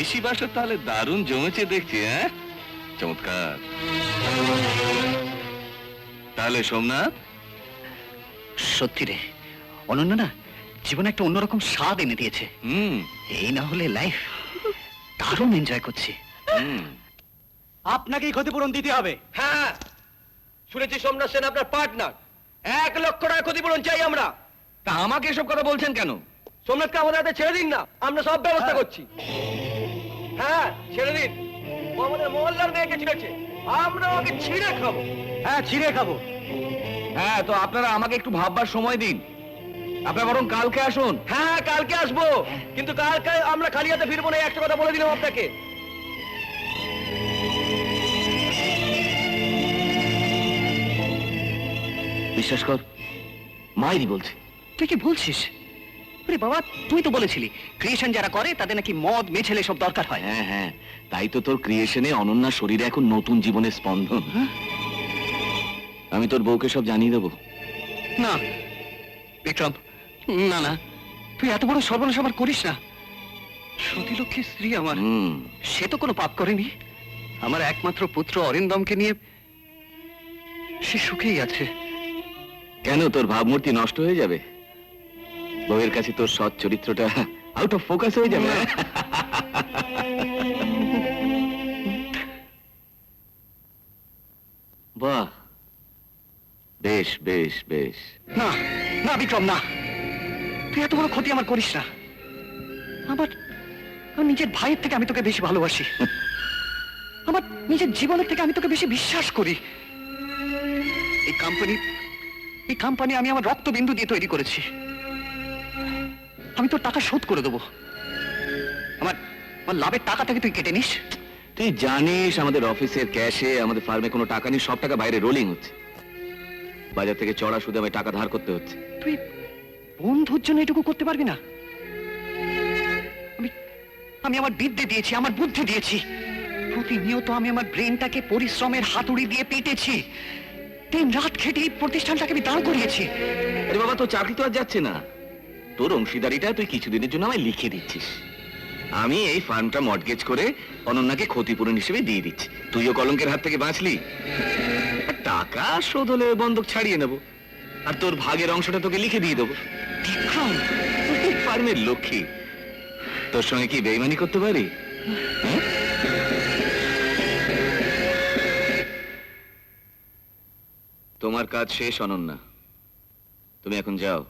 নিশি বাসা তাহলে দারুণ জমেছে দেখছি। হ্যাঁ, চমৎকার। তাহলে সোমনাথ, সত্যি রে, অনন্য না জীবনে একটা অন্যরকম স্বাদ এনে দিয়েছে। এই না হলে লাইফ দারুণ এনজয় করছি। আপনাকেই ক্ষতিপূরণ দিতে হবে। হ্যাঁ, শুনেছি সোমনাথ সেন আপনার পার্টনার। 1 লক্ষ টাকা ক্ষতিপূরণ চাই আমরা। তা আমাকে এসব কথা বলছেন কেন? সোমনাথকে আমাদের হাতে ছেড়ে দিন না, আমরা সব ব্যবস্থা করছি। হ্যাঁ, ছেড়ে দিন। ও আমাদের মহল্লার মেয়েকে ছিঁড়েছে, আমরা ওকে ছিঁড়ে খাবো। হ্যাঁ, ছিঁড়ে খাবো। হ্যাঁ, তো আপনারা আমাকে একটু ভাববার সময় দিন। আপনারা বরং কালকে আসুন। হ্যাঁ, কালকে আসবো, কিন্তু কালকে আমরা খালি হাতে ফিরবো না, একটা কথা বলে দিলাম আপনাকে। বিশ্বাস কর, মাইরি বলছে। তুই কি বলছিস? আরে বাবা, তুই তো বলেছিলি ক্রিয়েশন যারা করে তাদের নাকি মদ মেছেলে সব দরকার হয়। হ্যাঁ হ্যাঁ, তাই তো তোর ক্রিয়েশনে অনন্যার শরীরে এখন নতুন জীবনের স্পন্দন। আমি তোর বউকে সব জানিয়ে দেবো। না বিক্রম, না না, তুই এত বড় সর্বনাশ আমার করিস না। সতীলক্ষ্মী স্ত্রী আমার, সে তো কোনো পাপ করেনি। আমার একমাত্র পুত্র অরিন্দমকে নিয়ে সে সুখেই আছে। কেন, তোর ভাবমূর্তি নষ্ট হয়ে যাবে? বউয়ের কাছে তোর সৎ চরিত্রটা আউট অফ ফোকাস হয়ে যাবে। বাহ, বেশ বেশ বেশ। না না বিক্রম, না, তুই এত বড় ক্ষতি আমার করিস না। আমার নিজের ভাইয়ের থেকে আমি তোকে বেশি ভালোবাসি। আমার নিজের জীবনের থেকে আমি তোকে বেশি বিশ্বাস করি। এই কোম্পানি আমি আমার রক্তবিন্দু দিয়ে তৈরি করেছি। আমি তোর টাকা শোধ করে দেবো। আমার লাভের টাকাটাকে তুই কেটে নিস। তুই জানিস আমাদের অফিসের ক্যাশে, আমাদের ফার্মে কোনো টাকা নেই, সব টাকা বাইরে রোলিং হচ্ছে। বাজার থেকে চড়া সুদে আমায় টাকা ধার করতে হচ্ছে। তুই বন্ধুর জন্য এটুকু করতে পারবি না? আমি আমার বিদ্যে দিয়েছি, আমার বুদ্ধি দিয়েছি। প্রতিনিয়ত আমি আমার ব্রেনটাকে পরিশ্রমের হাতুড়ি দিয়ে পেটেছি। দিন রাত খেটে এই প্রতিষ্ঠানটাকে আমি দাঁড় করিয়েছি। আরে বাবা, তোর চাকরি তো আর যাচ্ছে না। তোর অংশীদারিটা তুই কিছুদিনের জন্য আমায় লিখে দিচ্ছিস। আমি এই ফান্ডটা মর্টগেজ করে অনন্যাকে ক্ষতিপূরণ হিসেবে দিয়ে দিচ্ছি। তুইও কলঙ্কের হাত থেকে বাঁচলি। টাকা শোধ হলে বন্ধক ছাড়িয়ে নেব, আর তোর ভাগের অংশটা তোকে লিখে দিয়ে দেবো। বিক্রম, ফার্মের লক্ষ্মী, তোর সঙ্গে কি বেইমানি করতে পারি? তোমার কাজ শেষ অনন্যা, তুমি এখন যাও।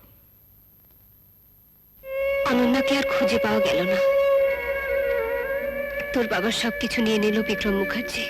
অনন্যাকে আর খুঁজে পাওয়া গেল না। তোর বাবার সবকিছু নিয়ে নিল বিক্রম মুখার্জি।